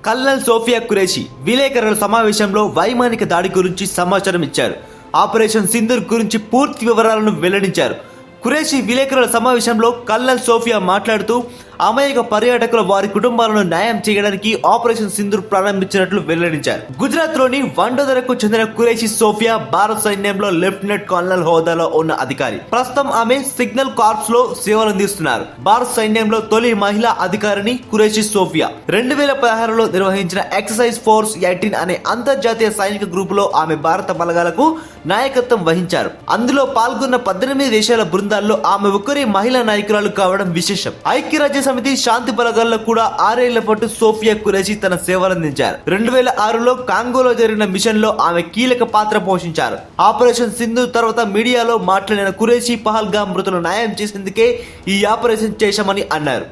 Colonel Sophia Qureshi విలేకరుల సమావేశంలో వైమానిక దాడి గురించి సమాచారం ఇచ్చారు. ఆపరేషన్ సింధూర్ గురించి పూర్తి వివరాలను వెల్లడించారు. ఖురేషీ విలేకరుల సమావేశంలో కల్నల్ సోఫియా మాట్లాడుతూ అమాయక పర్యాటకుల వారి కుటుంబాలను న్యాయం చేయడానికి ఆపరేషన్ సింధూర్ ప్రారంభించినట్లు వెల్లడించారు. గుజరాత్ లోని వండోదరకు చెందిన ఖురేషీ సోఫియా భారత సైన్యంలో లెఫ్టినెంట్ కల్నల్ హోదాలో ఉన్న అధికారి. ప్రస్తుతం ఆమె సిగ్నల్ కార్ప్స్ లో సేవలందిస్తున్నారు. భారత సైన్యంలో తొలి మహిళా అధికారిని ఖురేషీ సోఫియా. 2016లో నిర్వహించిన ఎక్సర్సైజ్ ఫోర్స్ 18 అనే అంతర్జాతీయ సైనిక గ్రూప్ లో ఆమె భారత బలగాలకు నాయకత్వం వహించారు. అందులో పాల్గొన్న 18 దేశాల బృందాల్లో ఆమె ఒక్కరే మహిళా నాయకురాలు కావడం విశేషం. ఐక్యరాజ్య సమితి శాంతి బలగాల్లో కూడా 6 ఏళ్ల పాటు సోఫియా ఖురేషీ తన సేవలందించారు. 2006లో కాంగోలో జరిగిన మిషన్ లో ఆమె కీలక పాత్ర పోషించారు. ఆపరేషన్ సింధూర్ తర్వాత మీడియాలో మాట్లాడిన ఖురేషీ పహల్గామ్ మృతులు న్యాయం చేసేందుకే ఈ ఆపరేషన్ చేశామని అన్నారు.